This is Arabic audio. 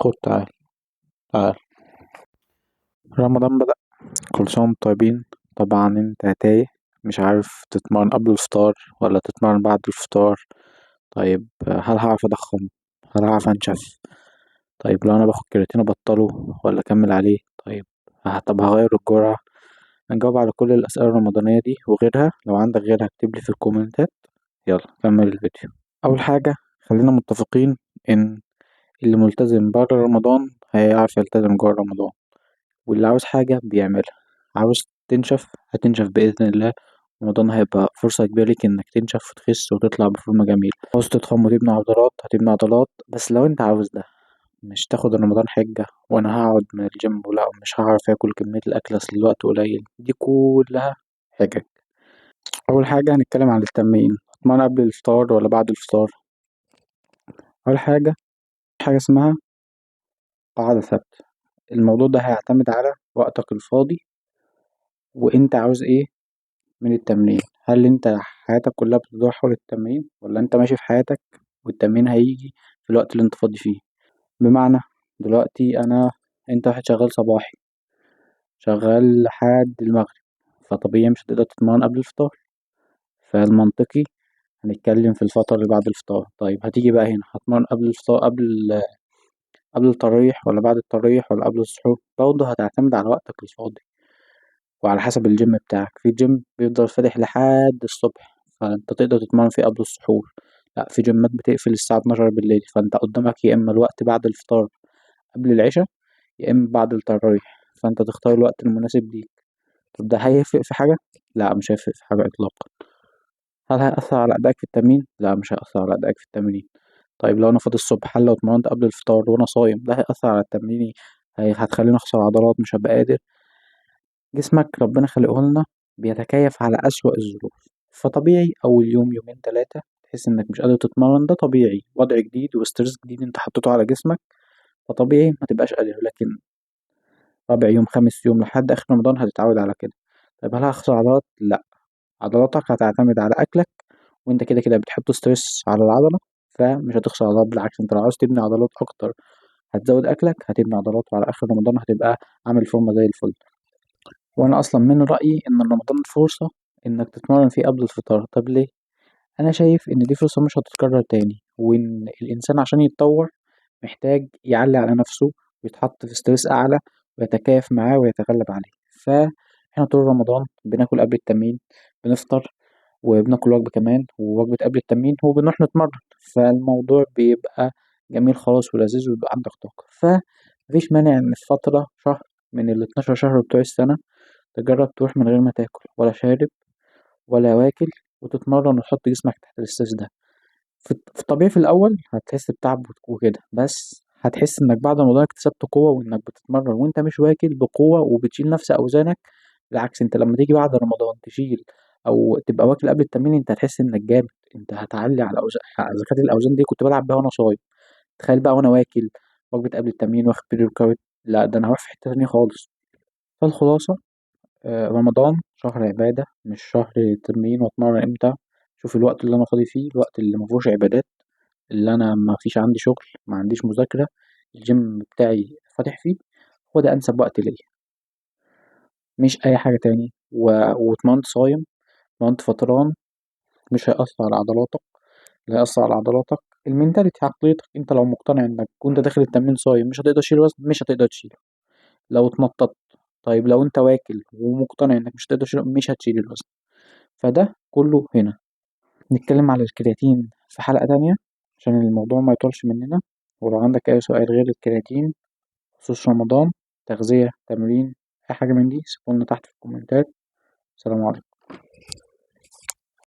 خد تعال تعال. رمضان بدأ، كل سنة وانتم طيبين. طبعا انت تايه، مش عارف تتمرن قبل الفطار ولا تتمرن بعد الفطار. طيب هل هعرف أضخم؟ هل هعرف أنشف؟ طيب لو أنا باخد كرياتين أبطله ولا أكمل عليه؟ طيب طب هغير الجرعة؟ هنجاوب على كل الأسئلة الرمضانية دي وغيرها. لو عندك غيرها اكتبلي في الكومنتات. يلا كمل الفيديو. أول حاجة، خلينا متفقين إن اللي ملتزم بره رمضان هيعرف يلتزم جوه رمضان، واللي عاوز حاجة بيعملها. عاوز تنشف هتنشف بإذن الله. رمضان هيبقى فرصة كبيرة ليك إنك تنشف وتخس وتطلع بفورمة جميلة. عاوز تضخم وتبني عضلات هتبني عضلات، بس لو أنت عاوز ده، مش تاخد رمضان حجة وأنا هقعد من الجيم ولا مش هعرف آكل كمية الأكل أصل الوقت قليل. دي كلها حجج. أول حاجة هنتكلم عن التمرين. هتمرن قبل الفطار ولا بعد الفطار؟ أول حاجة، حاجة اسمها قاعدة ثابتة. الموضوع ده هيعتمد على وقتك الفاضي وأنت عاوز إيه من التمرين. هل انت حياتك كلها بتدور حول التمرين ولا انت ماشي في حياتك والتمرين هيجي في الوقت اللي انت فاضي فيه؟ بمعنى، دلوقتي انت واحد شغال صباحي، شغال لحد المغرب، فطبيعي مش هتقدر تتمرن قبل الفطار. فالمنطقي هنتكلم في الفترة اللي بعد الفطار. طيب هتيجي بقى هنا هتمرن قبل الفطار، قبل التراويح ولا بعد التراويح ولا قبل السحور؟ برضه هتعتمد على وقتك الفاضي وعلى حسب الجيم بتاعك. في جيم بيفضل فاتح لحد الصبح فانت تقدر تتمرن فيه قبل السحور. لا، في جيمات بتقفل الساعة 12 بالليل، فانت قدامك يا اما الوقت بعد الفطار قبل العشاء يا اما بعد التراويح، فانت تختار الوقت المناسب ليك. طب ده هيفرق في حاجة؟ لا، مش هيفرق في حاجة اطلاقا. هل هيأثر على أدائك في التمرين؟ لا، مش هيأثر على أدائك في التمرين. طيب لو أنا فاضي الصبح، هل لو اتمرنت قبل الفطار وأنا صايم ده هيأثر على تمريني؟ هتخليني أخسر عضلات، مش هبقى قادر. جسمك ربنا خلقه لنا بيتكيف على أسوأ الظروف، فطبيعي أول يوم يومين تلاتة تحس إنك مش قادر تتمرن. ده طبيعي، وضع جديد وستريس جديد أنت حطيته على جسمك، فطبيعي ما تبقاش قادر. لكن رابع يوم خامس يوم لحد آخر رمضان هتتعود على كده. طيب هل هخسر عضلات؟ لأ. عضلاتك هتعتمد على أكلك، وأنت كده كده بتحط ستريس على العضلة، فمش هتخسر عضلات. بالعكس، أنت لو عاوز تبني عضلات أكتر هتزود أكلك هتبني عضلات، وعلى آخر رمضان هتبقى عامل فورمة زي الفل. وأنا أصلا من رأيي إن رمضان فرصة إنك تتمرن فيه قبل الفطار. طب ليه؟ أنا شايف إن دي فرصة مش هتتكرر تاني، وإن الإنسان عشان يتطور محتاج يعلي على نفسه ويتحط في ستريس أعلى ويتكيف معاه ويتغلب عليه. فإحنا طول رمضان بناكل قبل التمرين، بنفطر وبناكل وجبة كمان ووجبة قبل التمرين وبنروح نتمرن. فالموضوع بيبقى جميل خالص ولذيذ ويبقى عندك طاقة. فمفيش مانع إن في فترة شهر من ال12 شهر بتوع السنة تجرب تروح من غير ما تاكل ولا شارب ولا واكل وتتمرن وتحط جسمك تحت الاسترس ده. في الطبيعي في الأول هتحس بتعب وكده، بس هتحس إنك بعد الموضوع اكتسبت قوة وإنك بتتمرن وإنت مش واكل بقوة وبتشيل نفس أوزانك. بالعكس، أنت لما تيجي بعد رمضان تشيل أو تبقى واكل قبل التمرين أنت هتحس إنك جامد. أنت هتعلي على أوزان. إذا كانت الأوزان دي كنت بلعب بيها وأنا صايم، تخيل بقى وأنا واكل وجبة قبل التمرين واخد بري ورك. لا، ده أنا هروح في حتة تانية خالص. فالخلاصة، رمضان شهر عبادة مش شهر تمرين. واتمرن امتى؟ شوف الوقت اللي انا فاضي فيه، الوقت اللي مفهوش عبادات، اللي انا ما فيش عندي شغل، ما عنديش مذاكرة، الجيم بتاعي فاتح فيه، هو ده انسب وقت ليا. مش اي حاجة تاني. واتمرنت صايم، اتمرنت فطران، مش هيأثر على عضلاتك. اللي هيأثر على عضلاتك المينتاليتي، عقليتك. انت لو مقتنع انك كنت داخل التمرين صايم مش هتقدر تشيل وزن، مش هتقدر تشيله لو اتنططت. طيب لو انت واكل ومقتنع انك مش هتقدر تشيله مش هتشيل الوزن. فده كله هنا. نتكلم على الكرياتين في حلقة تانية عشان الموضوع ما يطولش مننا. ولو عندك أي سؤال غير الكرياتين بخصوص رمضان، تغذية، تمرين، أي حاجة من دي سيبولنا تحت في الكومنتات. سلام عليكم.